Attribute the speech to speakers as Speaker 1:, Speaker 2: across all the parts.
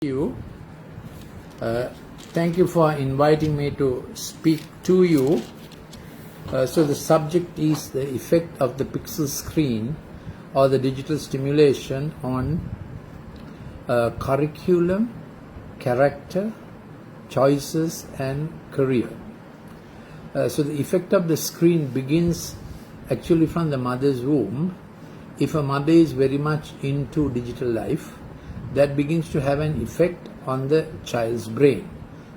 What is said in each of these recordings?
Speaker 1: you. Thank you for inviting me to speak to you. So the subject is the effect of the pixel screen or the digital stimulation on curriculum, character, choices and career. So the effect of the screen begins actually from the mother's womb. If a mother is very much into digital life, that begins to have an effect on the child's brain.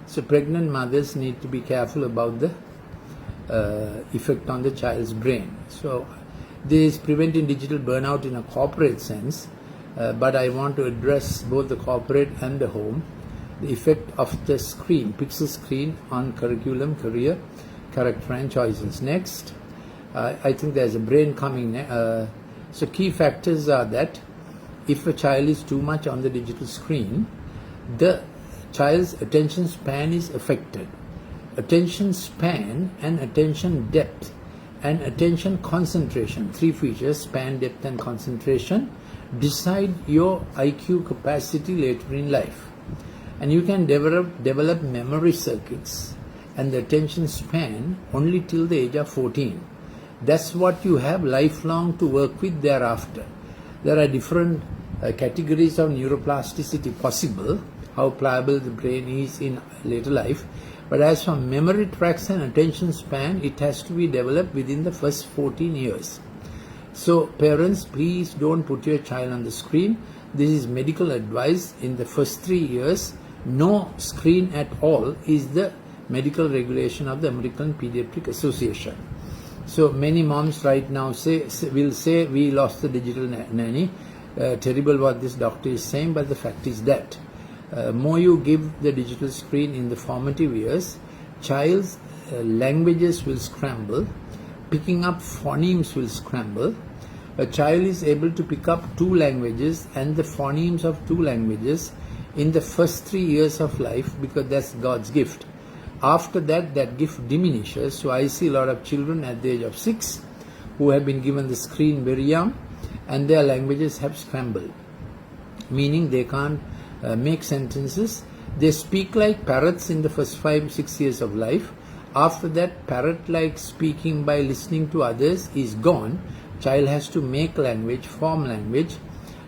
Speaker 1: So pregnant mothers need to be careful about the effect on the child's brain. So this is preventing digital burnout in a corporate sense, but I want to address both the corporate and the home, the effect of the screen, pixel screen on curriculum, career, character and choices. Next, I think there's a brain coming. So key factors are that if a child is too much on the digital screen, the child's attention span is affected. Attention span and attention depth and attention concentration, three features, span, depth and concentration, decide your IQ capacity later in life. And you can develop memory circuits and the attention span only till the age of 14. That's what you have lifelong to work with thereafter. There are different categories of neuroplasticity possible, how pliable the brain is in later life. But as for memory tracks and attention span, it has to be developed within the first 14 years. So parents, please don't put your child on the screen. This is medical advice. In the first 3 years, no screen at all is the medical regulation of the American Pediatric Association. So many moms right now will say we lost the digital nanny. Terrible what this doctor is saying, but the fact is that more you give the digital screen in the formative years, child's languages will scramble, picking up phonemes will scramble. A child is able to pick up 2 languages and the phonemes of 2 languages in the first 3 years of life, because that's God's gift. After that, that gift diminishes. So I see a lot of children at the age of 6 who have been given the screen very young and their languages have scrambled, meaning they can't make sentences. They speak like parrots in the first 5-6 years of life. After that, parrot-like speaking by listening to others is gone. Child has to make language, form language.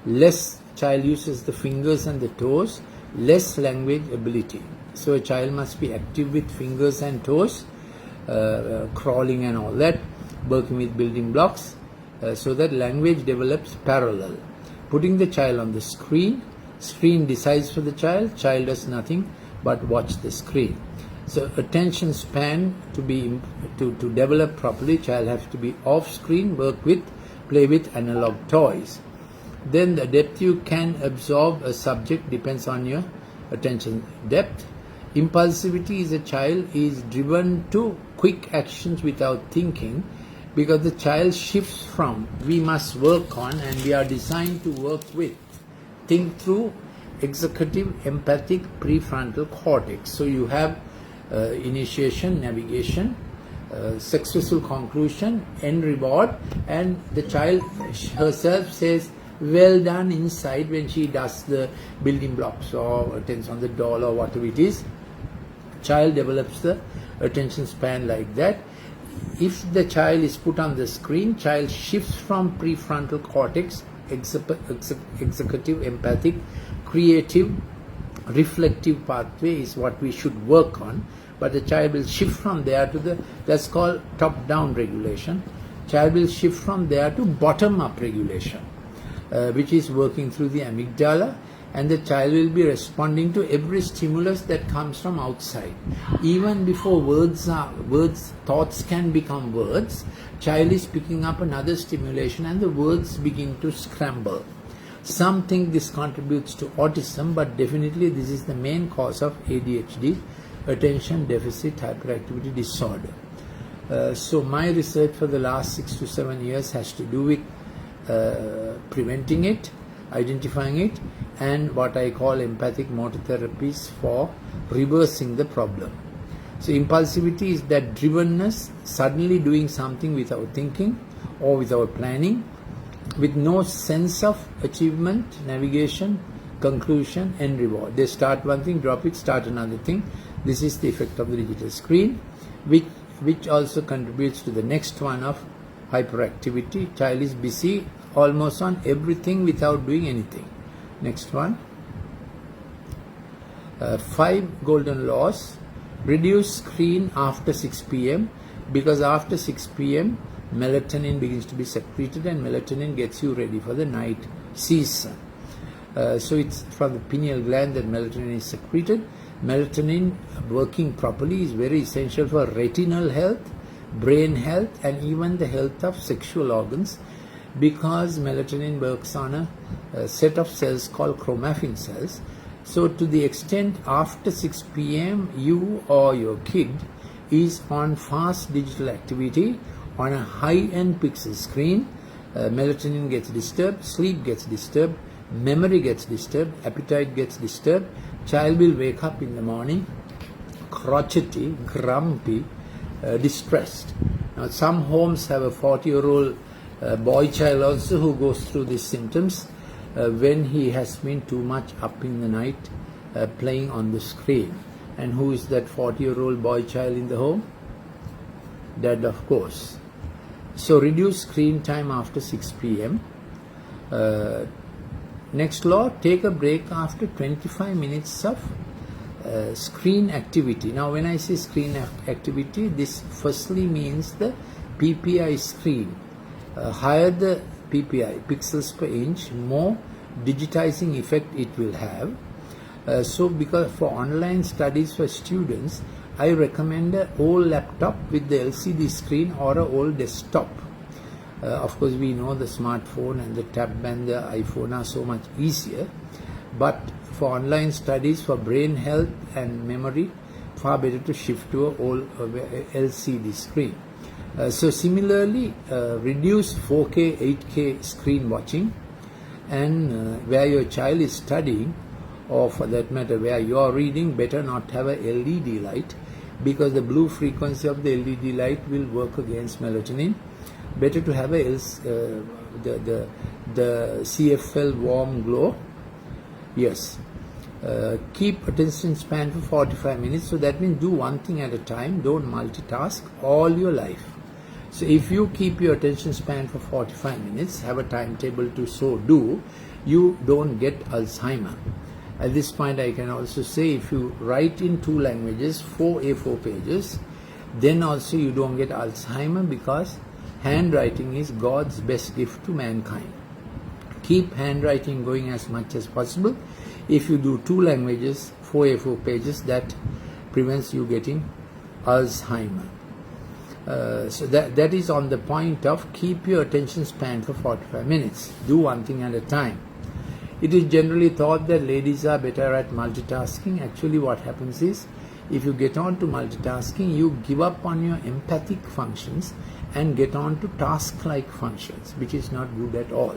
Speaker 1: Less child uses the fingers and the toes, less language ability. So a child must be active with fingers and toes, crawling and all that, working with building blocks, so that language develops parallel. Putting the child on the screen decides for the child does nothing but watch the screen. So attention span to develop properly, child has to be off screen, play with analog toys. Then the depth you can absorb a subject depends on your attention depth. Impulsivity is a child is driven to quick actions without thinking, because the child shifts from we must work on and we are designed to work with, think through, executive, empathic, prefrontal cortex. So you have initiation, navigation, successful conclusion, end reward, and the child herself says well done inside when she does the building blocks or attends on the doll or whatever it is. Child develops the attention span like that. If the child is put on the screen, child shifts from prefrontal cortex, executive, empathic, creative, reflective pathway is what we should work on, but the child will shift from there to that's called top-down regulation. Child will shift from there to bottom-up regulation, which is working through the amygdala, and the child will be responding to every stimulus that comes from outside. Even before thoughts can become words, child is picking up another stimulation and the words begin to scramble. Some think this contributes to autism, but definitely this is the main cause of ADHD, attention deficit hyperactivity disorder. So my research for the last 6 to 7 years has to do with preventing it, identifying it, and what I call empathic motor therapies for reversing the problem. So impulsivity is that drivenness, suddenly doing something without thinking or without planning, with no sense of achievement, navigation, conclusion, end reward. They start one thing, drop it, start another thing. This is the effect of the digital screen, which also contributes to the next one of hyperactivity. Child is busy almost on everything without doing anything. Next one. 5 golden laws. Reduce screen after 6 p.m. because after 6 p.m. melatonin begins to be secreted, and melatonin gets you ready for the night season. So it's from the pineal gland that melatonin is secreted. Melatonin working properly is very essential for retinal health, brain health, and even the health of sexual organs, because melatonin works on a set of cells called chromaffin cells. So to the extent after 6 p.m. you or your kid is on fast digital activity on a high-end pixel screen, melatonin gets disturbed, sleep gets disturbed, memory gets disturbed, appetite gets disturbed. Child will wake up in the morning crotchety, grumpy, distressed. Now some homes have a 40-year-old boy child also who goes through these symptoms when he has been too much up in the night playing on the screen. And who is that 40-year-old boy child in the home? Dad, of course. So reduce screen time after 6 p.m. Next law, take a break after 25 minutes of screen activity. Now when I say screen activity, this firstly means the PPI screen. Higher the PPI, pixels per inch, more digitizing effect it will have. So because for online studies for students, I recommend an old laptop with the LCD screen or an old desktop. Of course, we know the smartphone and the tab and the iPhone are so much easier, but for online studies for brain health and memory, far better to shift to an old LCD screen. So similarly, reduce 4K, 8K screen watching, and where your child is studying, or for that matter where you are reading, better not have a LED light, because the blue frequency of the LED light will work against melatonin. Better to have a the CFL warm glow. Yes. Keep attention span for 45 minutes. So that means do one thing at a time. Don't multitask all your life. So if you keep your attention span for 45 minutes, have a timetable to so do, you don't get Alzheimer. At this point, I can also say if you write in 2 languages, 4 A4 pages, then also you don't get Alzheimer, because handwriting is God's best gift to mankind. Keep handwriting going as much as possible. If you do 2 languages, 4 A4 pages, that prevents you getting Alzheimer. So that is on the point of keep your attention span for 45 minutes. Do one thing at a time. It is generally thought that ladies are better at multitasking. Actually, what happens is, if you get on to multitasking, you give up on your empathic functions and get on to task-like functions, which is not good at all.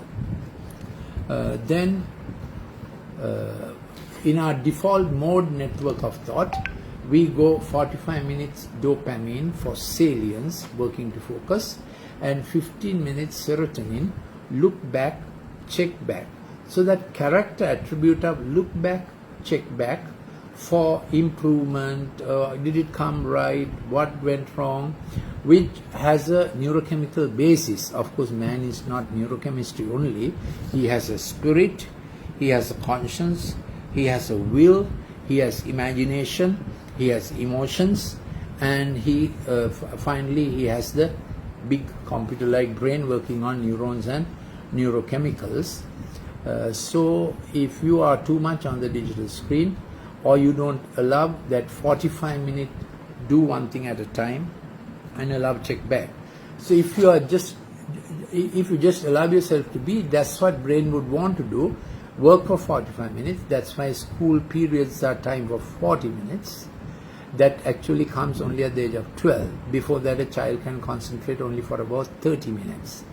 Speaker 1: Then, in our default mode network of thought, we go 45 minutes dopamine for salience, working to focus, and 15 minutes serotonin, look back, check back. So that character attribute of look back, check back for improvement, did it come right, what went wrong, which has a neurochemical basis. Of course, man is not neurochemistry only. He has a spirit, he has a conscience, he has a will, he has imagination, he has emotions, and he finally he has the big computer-like brain working on neurons and neurochemicals. So if you are too much on the digital screen, or you don't allow that 45-minute do one thing at a time and allow check back. So if you just allow yourself to be, that's what brain would want to do, work for 45 minutes. That's why school periods are timed for 40 minutes. That actually comes only at the age of 12. Before that, a child can concentrate only for about 30 minutes.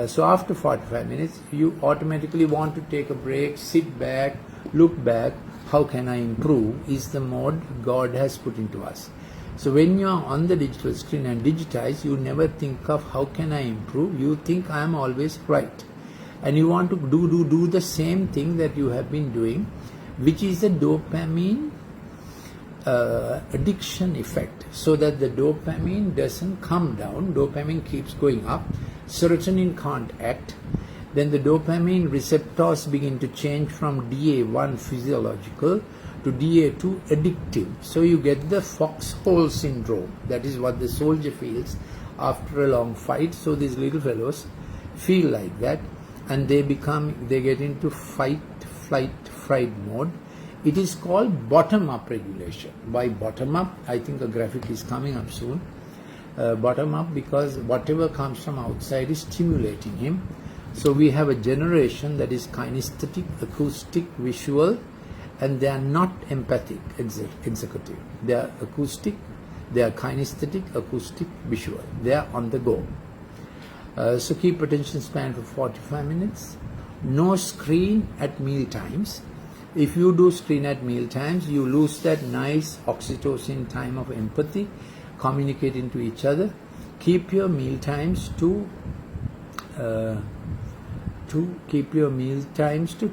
Speaker 1: So after 45 minutes, you automatically want to take a break, sit back, look back. How can I improve is the mode God has put into us. So when you are on the digital screen and digitize, you never think of how can I improve. You think I am always right. and you want to do the same thing that you have been doing, which is a dopamine addiction effect, so that the dopamine doesn't come down, dopamine keeps going up, serotonin can't act, then the dopamine receptors begin to change from DA1 physiological to DA2 addictive. So you get the foxhole syndrome. That is what the soldier feels after a long fight. So these little fellows feel like that, and they get into fight, flight, fright mode. It is called bottom-up regulation. By bottom-up, I think a graphic is coming up soon. Bottom-up because whatever comes from outside is stimulating him. So we have a generation that is kinesthetic, acoustic, visual, and they are not empathic, executive. They are acoustic, they are kinesthetic, acoustic, visual. They are on the go. So keep attention span for 45 minutes. No screen at meal times. If you do screen at meal times, you lose that nice oxytocin time of empathy, communicating to each other. Keep your meal times to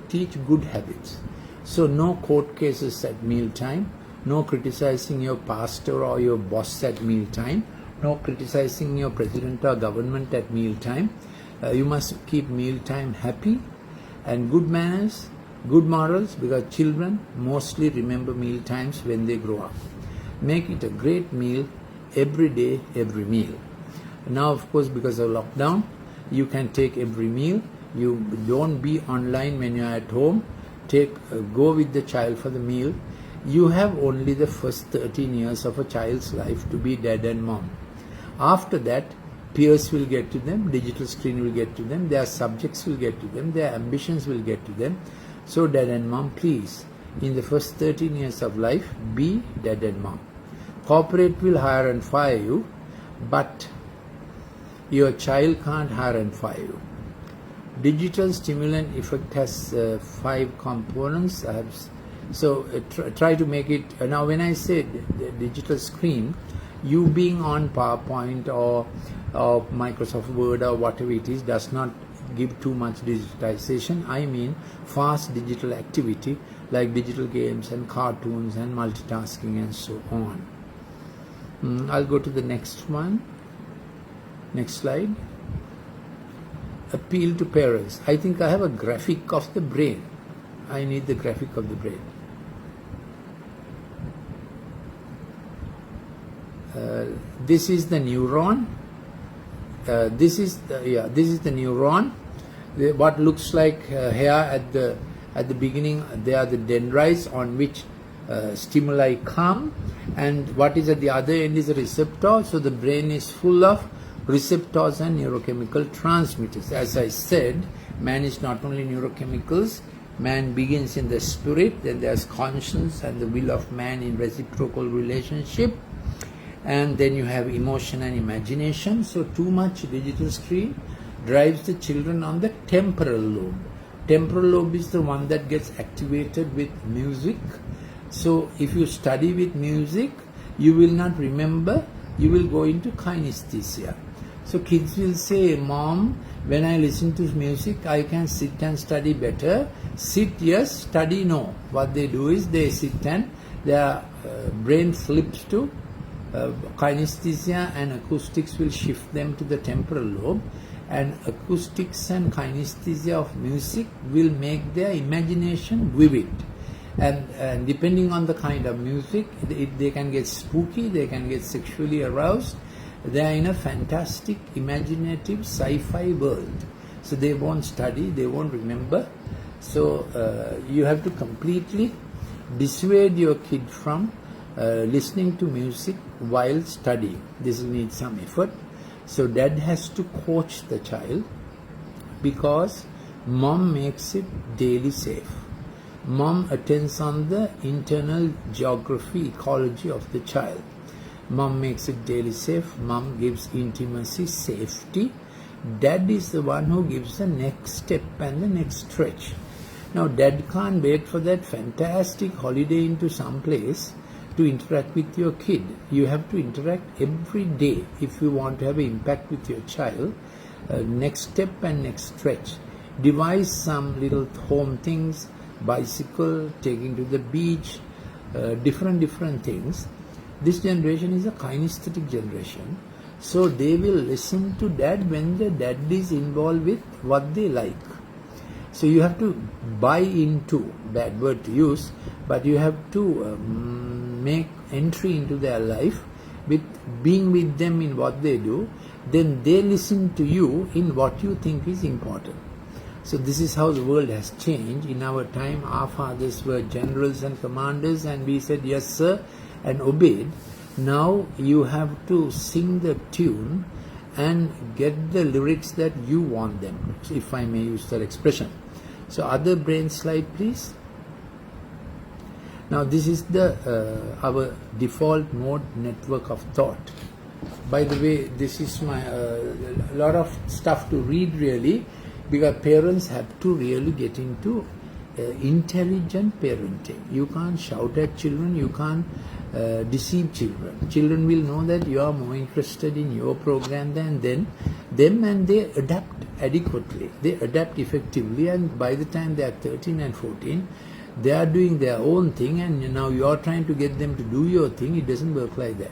Speaker 1: teach good habits. So no court cases at meal time, no criticizing your pastor or your boss at meal time, no criticizing your president or government at meal time. You must keep meal time happy and good manners, good morals, because children mostly remember meal times when they grow up. Make it a great meal every day, every meal. Now, of course, because of lockdown, you can take every meal. You don't be online when you are at home. Go with the child for the meal. You have only the first 13 years of a child's life to be dad and mom. After that, peers will get to them, digital screen will get to them, their subjects will get to them, their ambitions will get to them. So dad and mom, please, in the first 13 years of life, be dad and mom. Corporate will hire and fire you, but your child can't hire and fire you. Digital stimulant effect has 5 components. Try to make it. Now when I say digital screen, you being on PowerPoint or Microsoft Word or whatever it is does not give too much digitization. I mean fast digital activity like digital games and cartoons and multitasking and so on. I'll go to the next one. Next slide. Appeal to parents. I think I have a graphic of the brain. I need the graphic of the brain. This is the neuron. This is the neuron. What looks like hair at the beginning, they are the dendrites on which stimuli come, and what is at the other end is a receptor. So the brain is full of receptors and neurochemical transmitters. As I said, man is not only neurochemicals. Man begins in the spirit, then there's conscience and the will of man in reciprocal relationship, and then you have emotion and imagination. So too much digital screen drives the children on the temporal lobe. Temporal lobe is the one that gets activated with music. So if you study with music, you will not remember, you will go into kinesthesia. So kids will say, Mom, when I listen to music, I can sit and study better. Sit, yes. Study, no. What they do is they sit and their brain flips to kinesthesia, and acoustics will shift them to the temporal lobe. And acoustics and kinesthesia of music will make their imagination vivid. And depending on the kind of music, they can get spooky, they can get sexually aroused. They are in a fantastic, imaginative, sci-fi world. So they won't study, they won't remember. So you have to completely dissuade your kid from listening to music while studying. This will need some effort. So dad has to coach the child, because mom makes it daily safe. Mom attends on the internal geography, ecology of the child. Mom makes it daily safe. Mom gives intimacy, safety. Dad is the one who gives the next step and the next stretch. Now dad can't wait for that fantastic holiday into some place to interact with your kid. You have to interact every day if you want to have an impact with your child. Next step and next stretch. devise some little home things, bicycle, taking to the beach, different things. This generation is a kinesthetic generation, so they will listen to dad when the dad is involved with what they like. So you have to buy into, bad word to use, but you have to make entry into their life with being with them in what they do. Then they listen to you in what you think is important. So this is how the world has changed. In our time, our fathers were generals and commanders, and we said yes sir and obeyed. Now you have to sing the tune and get the lyrics that you want them, if I may use that expression. So other brain slide please. Now this is the our default mode network of thought. By the way, this is my lot of stuff to read really, because parents have to really get into intelligent parenting. You can't shout at children, you can't deceive children. Children will know that you are more interested in your program than them, and they adapt adequately. They adapt effectively, and by the time they are 13 and 14, they are doing their own thing, and now you are trying to get them to do your thing. It doesn't work like that.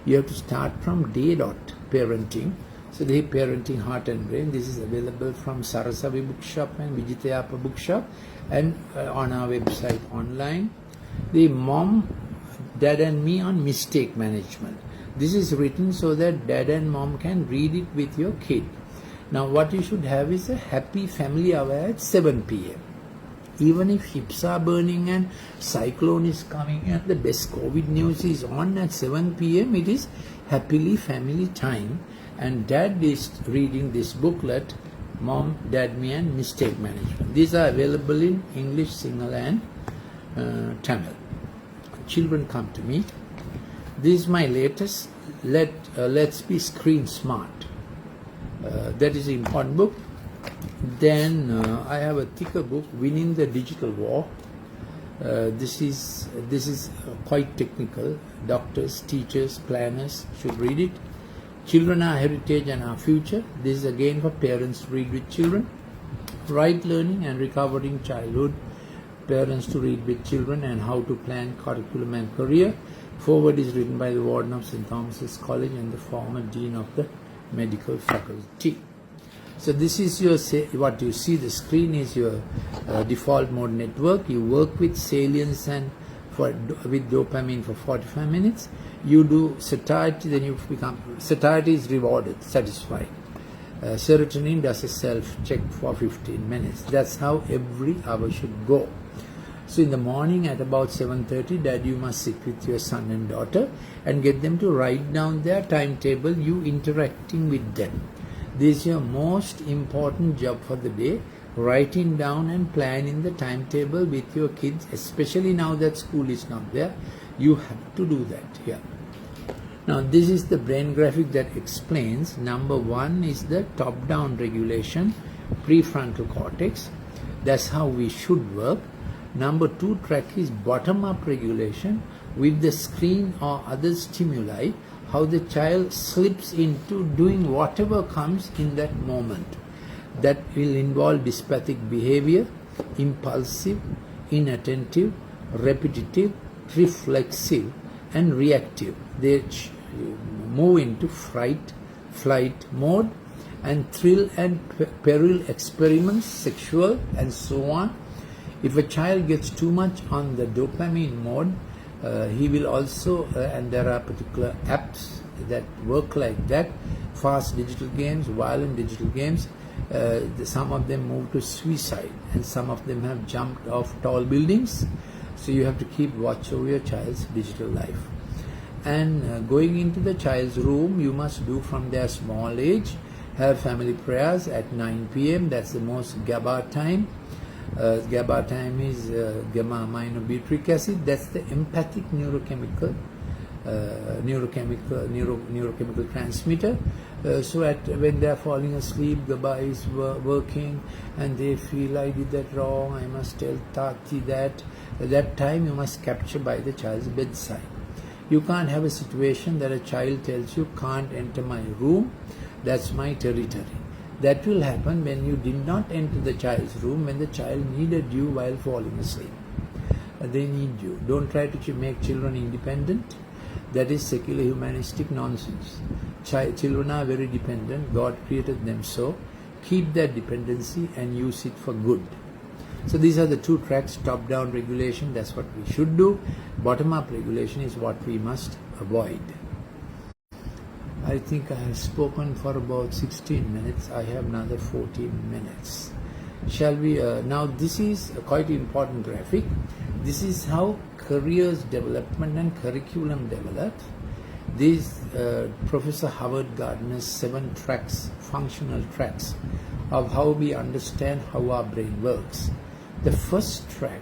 Speaker 1: You have to start from day dot parenting. So the Parenting Heart and Brain, this is available from Sarasavi Bookshop and Vijitayapa Bookshop, and on our website online. The Mom, Dad and Me on Mistake Management. This is written so that dad and mom can read it with your kid. Now what you should have is a happy family hour at 7 p.m. Even if ships are burning and cyclone is coming and the best COVID news is on at 7 p.m., it is happily family time. And dad is reading this booklet, Mom, Dad, Me and Mistake Management. These are available in English, Sinhala and Tamil. Children come to me. This is my latest, Let's Be Screen Smart. That is an important book. Then I have a thicker book, Winning the Digital War. This is quite technical. Doctors, teachers, planners should read it. Children Are Heritage and Our Future. This is again for parents to read with children. Right Learning and Recovering Childhood. Parents to read with children and how to plan curriculum and career. Forward is written by the Warden of St. Thomas's College and the former Dean of the Medical Faculty. So this is your, what you see, the screen is your default mode network. You work with salience and with dopamine for 45 minutes. You do satiety, then you become, satiety is rewarded, satisfied. Serotonin does a self-check for 15 minutes. That's how every hour should go. So in the morning at about 7:30, Dad, you must sit with your son and daughter and get them to write down their timetable, you interacting with them. This is your most important job for the day, writing down and planning the timetable with your kids, especially now that school is not there. You have to do that here. Now this is the brain graphic that explains. Number 1 is the top-down regulation, prefrontal cortex. That's how we should work. Number 2 track is bottom-up regulation with the screen or other stimuli, how the child slips into doing whatever comes in that moment. That will involve dyspathic behavior, impulsive, inattentive, repetitive, reflexive and reactive. They move into fright, flight mode, and thrill and peril experiments, sexual and so on. If a child gets too much on the dopamine mode, he will also, and there are particular apps that work like that, fast digital games, violent digital games. Some of them move to suicide and some of them have jumped off tall buildings. So you have to keep watch over your child's digital life. And going into the child's room, you must do from their small age, have family prayers at 9 p.m. That's the most GABA time. GABA time is gamma aminobutyric acid. That's the empathic neurochemical transmitter. So when they are falling asleep, GABA is working and they feel, I did that wrong, I must tell Tati that. At that time you must capture by the child's bedside. You can't have a situation that a child tells you, can't enter my room, that's my territory. That will happen when you did not enter the child's room when the child needed you while falling asleep. They need you. Don't try to make children independent. That is secular humanistic nonsense. Children are very dependent. God created them so. Keep that dependency and use it for good. So these are the two tracks. Top-down regulation, that's what we should do. Bottom-up regulation is what we must avoid. I think I have spoken for about 16 minutes. I have another 14 minutes. Shall we, now this is a quite important graphic. This is how careers development and curriculum develop. These Professor Howard Gardner's 7 tracks, functional tracks of how we understand how our brain works. The first track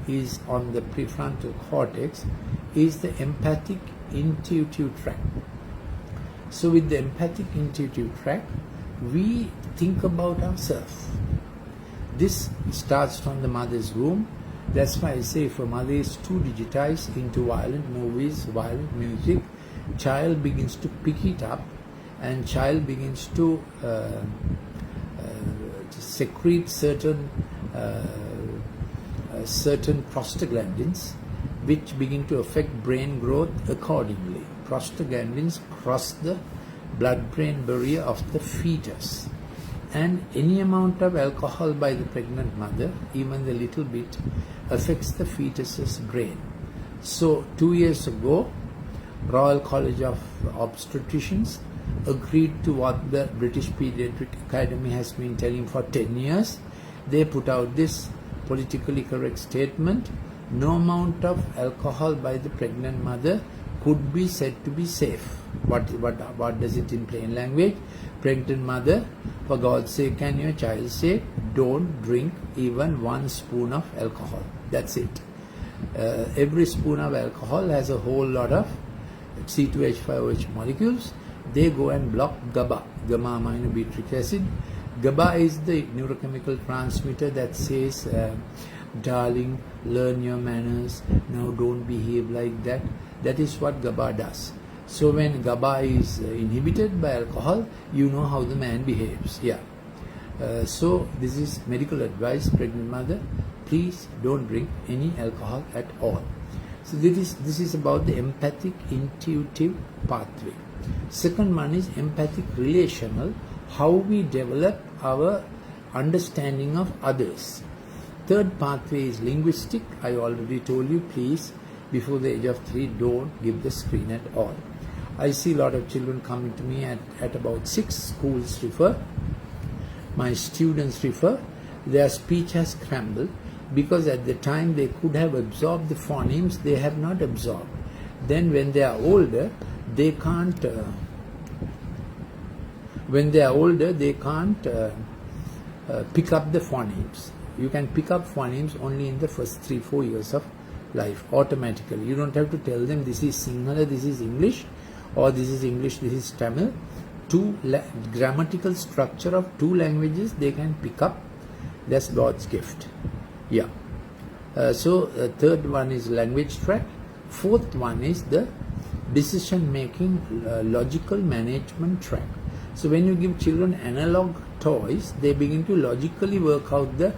Speaker 1: is on the prefrontal cortex, is the empathic intuitive track. So with the empathic intuitive track, we think about ourselves. This starts from the mother's womb. That's why I say if a mother is too digitized into violent movies, violent music, child begins to pick it up and child begins to secrete certain prostaglandins which begin to affect brain growth accordingly. Prostaglandins cross the blood-brain barrier of the fetus, and any amount of alcohol by the pregnant mother, even the little bit, affects the fetus's brain. So 2 years ago, Royal College of Obstetricians agreed to what the British Pediatric Academy has been telling for 10 years. They put out this politically correct statement: no amount of alcohol by the pregnant mother could be said to be safe. What does it in plain language? Pregnant mother, for God's sake and your child's sake, don't drink even 1 spoon of alcohol. That's it. Every spoon of alcohol has a whole lot of C2H5OH molecules. They go and block GABA, gamma aminobutyric acid. GABA is the neurochemical transmitter that says, darling, learn your manners, now don't behave like that. That is what GABA does. So when GABA is inhibited by alcohol, you know how the man behaves. Yeah. So this is medical advice. Pregnant mother, please don't drink any alcohol at all. So this is about the empathic intuitive pathway. Second one is empathic relational, how we develop our understanding of others. Third pathway is linguistic. I already told you, please, before the age of 3, don't give the screen at all. I see a lot of children coming to me at about 6. Schools refer, my students refer, their speech has scrambled because at the time they could have absorbed the phonemes, they have not absorbed. Then when they are older, they can't pick up the phonemes. You can pick up phonemes only in the first 3-4 years of life automatically. You don't have to tell them this is Sinhala, this is English, or this is English, this is Tamil. Grammatical structure of 2 languages they can pick up. That's God's gift. Yeah. So third one is language track. Fourth one is the decision making logical management track. So when you give children analog toys, they begin to logically work out the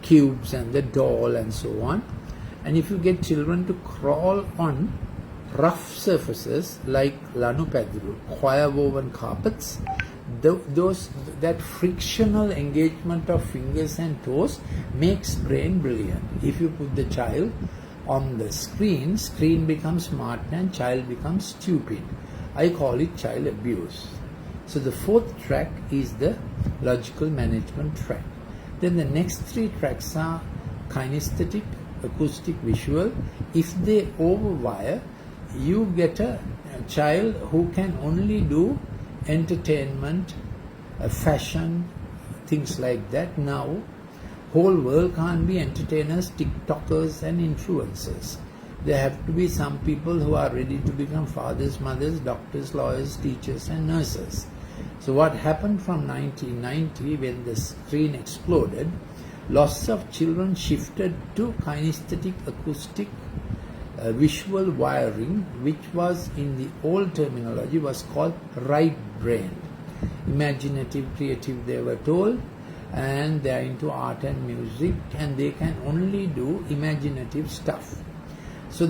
Speaker 1: cubes and the doll and so on. And if you get children to crawl on rough surfaces like lanupaduru, wire woven carpets, that frictional engagement of fingers and toes makes brain brilliant. If you put the child on the screen becomes smart and child becomes stupid. I call it child abuse. So the fourth track is the logical management track. Then the next 3 tracks are kinesthetic, acoustic, visual. If they overwire, you get a child who can only do entertainment, fashion, things like that. Now, whole world can't be entertainers, TikTokers and influencers. There have to be some people who are ready to become fathers, mothers, doctors, lawyers, teachers and nurses. So what happened from 1990 when the screen exploded, lots of children shifted to kinesthetic, acoustic, visual wiring, which was in the old terminology was called right brain. imaginative, creative, they were told, and they are into art and music, and they can only do imaginative stuff. So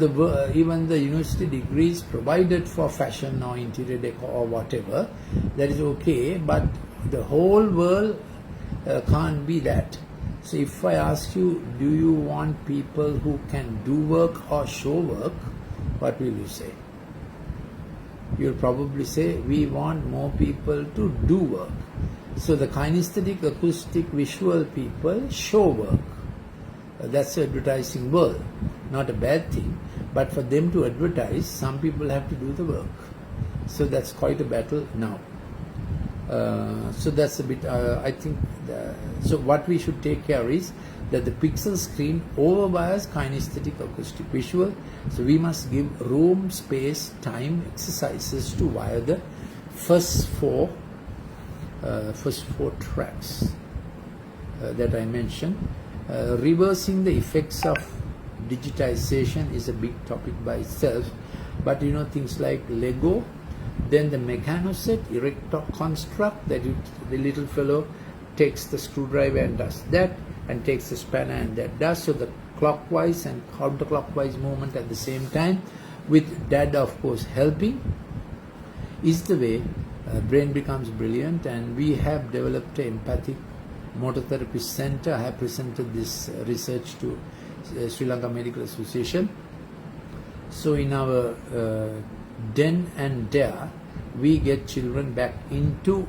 Speaker 1: even the university degrees provided for fashion or interior decor or whatever, that is okay, but the whole world can't be that. So if I ask you, do you want people who can do work or show work, what will you say? You'll probably say, we want more people to do work. So the kinesthetic, acoustic, visual people show work. That's the advertising world. Not a bad thing. But for them to advertise, some people have to do the work. So that's quite a battle now. So that's a bit, I think, so what we should take care is that the pixel screen overwires kinesthetic, acoustic, visual. So we must give room, space, time exercises to wire the first four tracks that I mentioned. Reversing the effects of digitization is a big topic by itself, but you know, things like Lego, then the mechanoset, erector construct, that the little fellow takes the screwdriver and does that, and takes the spanner and that does, so the clockwise and counterclockwise movement at the same time, with dad of course helping, is the way brain becomes brilliant. And we have developed an empathic motor therapy center. I have presented this research to Sri Lanka Medical Association. So in our den and dare, we get children back into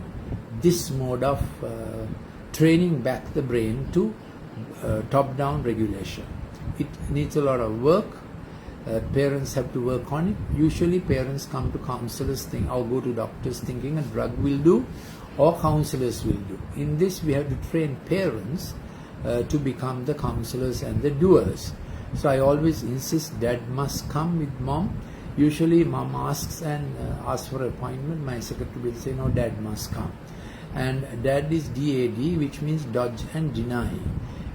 Speaker 1: this mode of training back the brain to top-down regulation. It needs a lot of work. Parents have to work on it. Usually parents come to counselors or go to doctors thinking a drug will do or counselors will do. In this we have to train parents to become the counselors and the doers. So I always insist dad must come with mom. Usually mom asks for an appointment. My secretary will say no, dad must come. And dad is DAD, which means dodge and deny,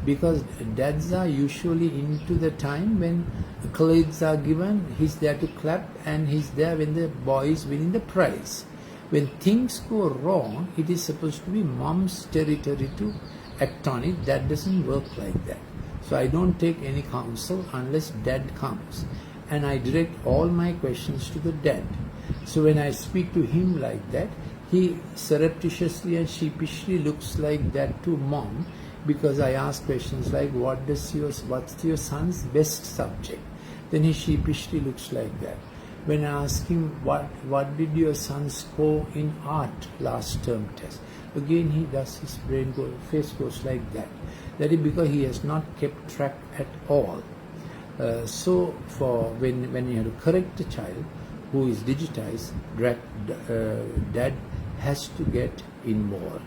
Speaker 1: because dads are usually into the time when accolades are given, he's there to clap, and he's there when the boy is winning the prize. When things go wrong, it is supposed to be mom's territory to act on it. That doesn't work like that. So I don't take any counsel unless dad comes, and I direct all my questions to the dad. So when I speak to him like that, he surreptitiously and sheepishly looks like that to mom, because I ask questions like, what's your son's best subject? Then he sheepishly looks like that. When I ask him, what did your son score in art last term test? Again he does, his face goes like that. That is because he has not kept track at all. So for when you have to correct a child who is digitized, dad has to get involved.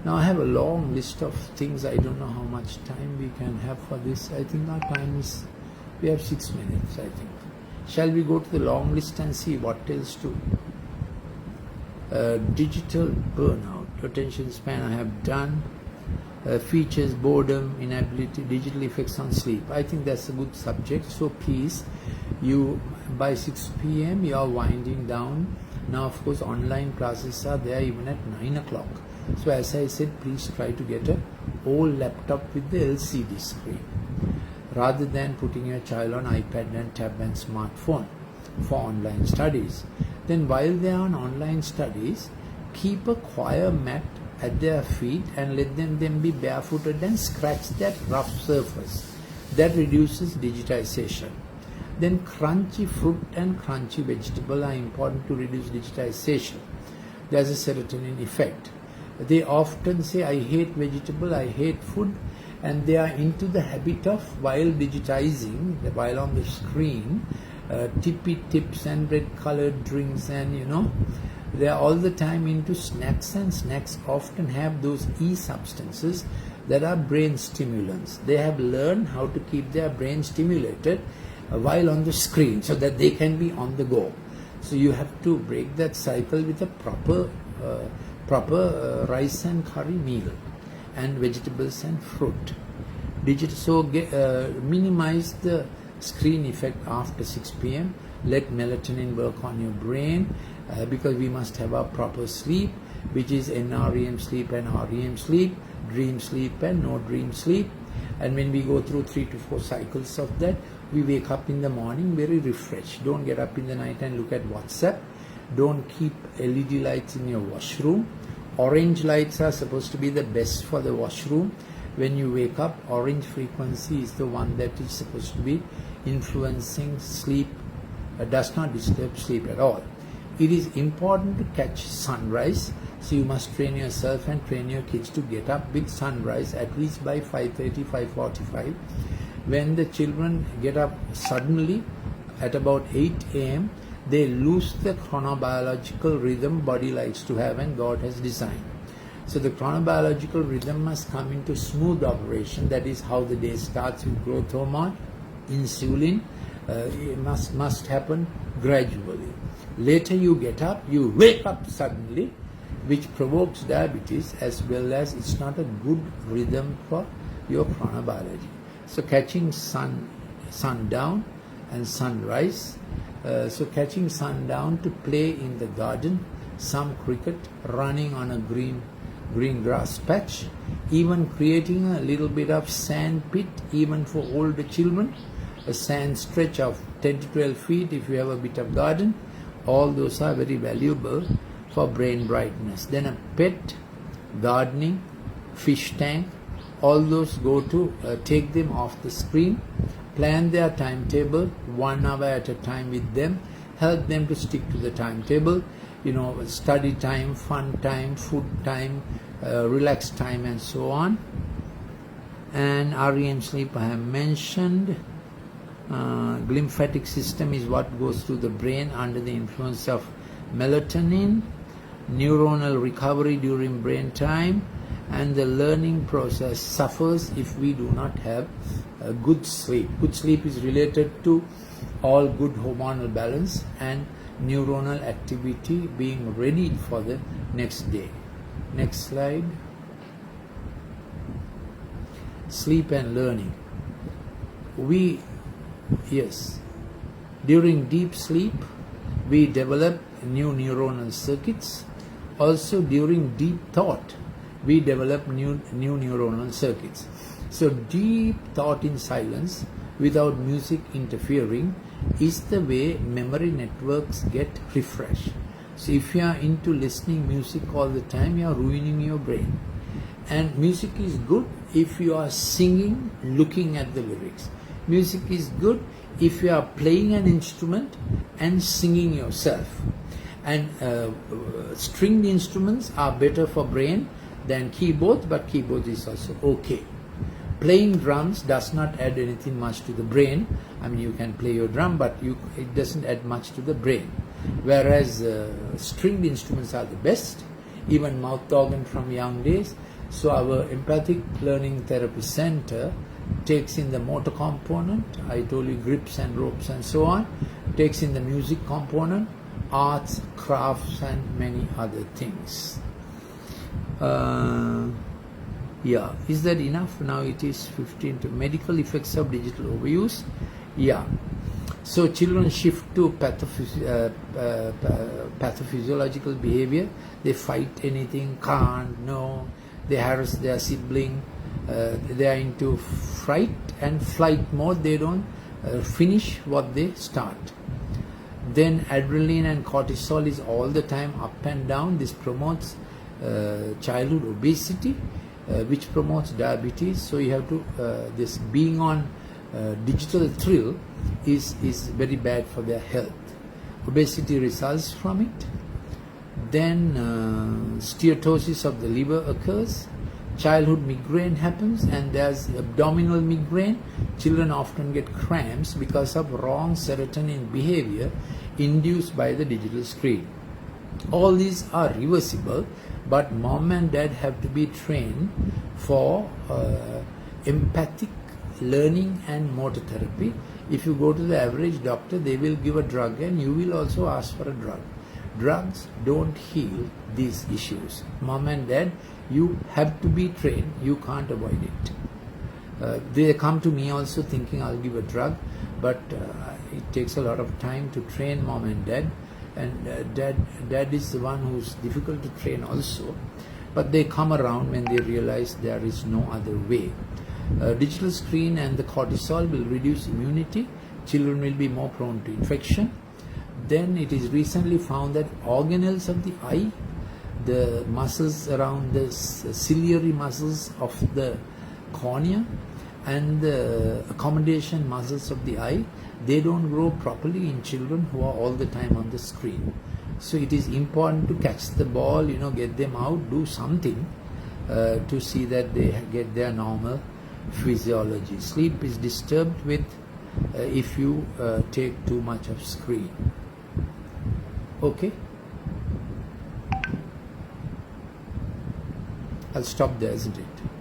Speaker 1: Now I have a long list of things. I don't know how much time we can have for this. I think our time is, we have 6 minutes, I think. Shall we go to the long list and see what else to? Digital burnout, attention span I have done. Features, boredom, inability, digital effects on sleep. I think that's a good subject. So please, you by 6 p.m. you are winding down. Now of course online classes are there even at 9 o'clock. So as I said, please try to get an old laptop with the LCD screen, rather than putting your child on iPad and tab and smartphone for online studies. Then while they are on online studies, keep a choir mat at their feet and let them be barefooted and scratch that rough surface. That reduces digitization. Then crunchy fruit and crunchy vegetable are important to reduce digitization. There's a serotonin effect. They often say, I hate vegetable, I hate food, and they are into the habit of, while digitizing, while on the screen, tippy tips and red colored drinks, and you know, they are all the time into snacks, and snacks often have those substances that are brain stimulants. They have learned how to keep their brain stimulated while on the screen so that they can be on the go. So you have to break that cycle with a proper rice and curry meal and vegetables and fruit. So minimize the screen effect after 6 p.m. Let melatonin work on your brain, because we must have our proper sleep. which is NREM sleep and REM sleep, dream sleep and no dream sleep. And when we go through 3 to 4 cycles of that, we wake up in the morning very refreshed. Don't get up in the night and look at WhatsApp. Don't keep LED lights in your washroom. Orange lights are supposed to be the best for the washroom. When you wake up, orange frequency is the one that is supposed to be influencing sleep, does not disturb sleep at all. It is important to catch sunrise, so you must train yourself and train your kids to get up with sunrise at least by 5:30, 5:45. When the children get up suddenly at about 8 a.m., they lose the chronobiological rhythm body likes to have and God has designed. So the chronobiological rhythm must come into smooth operation. That is how the day starts with growth hormone, insulin. It must happen gradually. Later you get up, you wake up suddenly, which provokes diabetes, as well as it's not a good rhythm for your chronobiology. So catching sundown and sunrise. So catching sundown to play in the garden, some cricket, running on a green grass patch, even creating a little bit of sand pit, even for older children, a sand stretch of 10 to 12 feet if you have a bit of garden. All those are very valuable for brain brightness. Then a pet, gardening, fish tank, all those go to take them off the screen. Plan their timetable 1 hour at a time with them. Help them to stick to the timetable. Study time, fun time, food time, relax time, and so on. And REM sleep I have mentioned. Glymphatic system is what goes through the brain under the influence of melatonin. Neuronal recovery during brain time, and the learning process suffers if we do not have a good sleep. Good sleep is related to all good hormonal balance and neuronal activity being ready for the next day. Next slide. Sleep and learning. During deep sleep, we develop new neuronal circuits. Also during deep thought, we develop new neuronal circuits. So deep thought in silence without music interfering is the way memory networks get refreshed. So if you are into listening music all the time, you are ruining your brain. And music is good if you are singing, looking at the lyrics. Music is good if you are playing an instrument and singing yourself. And stringed instruments are better for brain than keyboard, but keyboard is also okay. Playing drums does not add anything much to the brain. I mean, you can play your drum, but it doesn't add much to the brain. Whereas stringed instruments are the best, even mouth organ from young days. So our Empathic Learning Therapy Center takes in the motor component, I told you grips and ropes and so on, takes in the music component, arts, crafts, and many other things. Is that enough? Now it is 15 to medical effects of digital overuse. So children shift to pathophysiological behavior. They fight anything, can't, no. They harass their sibling. They are into fright and flight mode. They don't finish what they start. Then adrenaline and cortisol is all the time up and down. This promotes childhood obesity, which promotes diabetes. So you have to this being on digital thrill is very bad for their health. Obesity results from it. Then steatosis of the liver occurs. Childhood migraine happens, and there's abdominal migraine. Children often get cramps because of wrong serotonin behavior induced by the digital screen. All these are reversible, but mom and dad have to be trained for empathic learning and motor therapy. If you go to the average doctor, they will give a drug and you will also ask for a drug. Drugs don't heal these issues. Mom and dad, you have to be trained. You can't avoid it. They come to me also thinking I'll give a drug, but it takes a lot of time to train mom and dad and dad is the one who's difficult to train also, but they come around when they realize there is no other way. Digital screen and the cortisol will reduce immunity. Children will be more prone to infection. Then it is recently found that organelles of the eye, the muscles around the ciliary muscles of the cornea and the accommodation muscles of the eye, they don't grow properly in children who are all the time on the screen. So it is important to catch the ball, get them out, do something to see that they get their normal physiology. Sleep is disturbed with if you take too much of screen. Okay, I'll stop there, isn't it?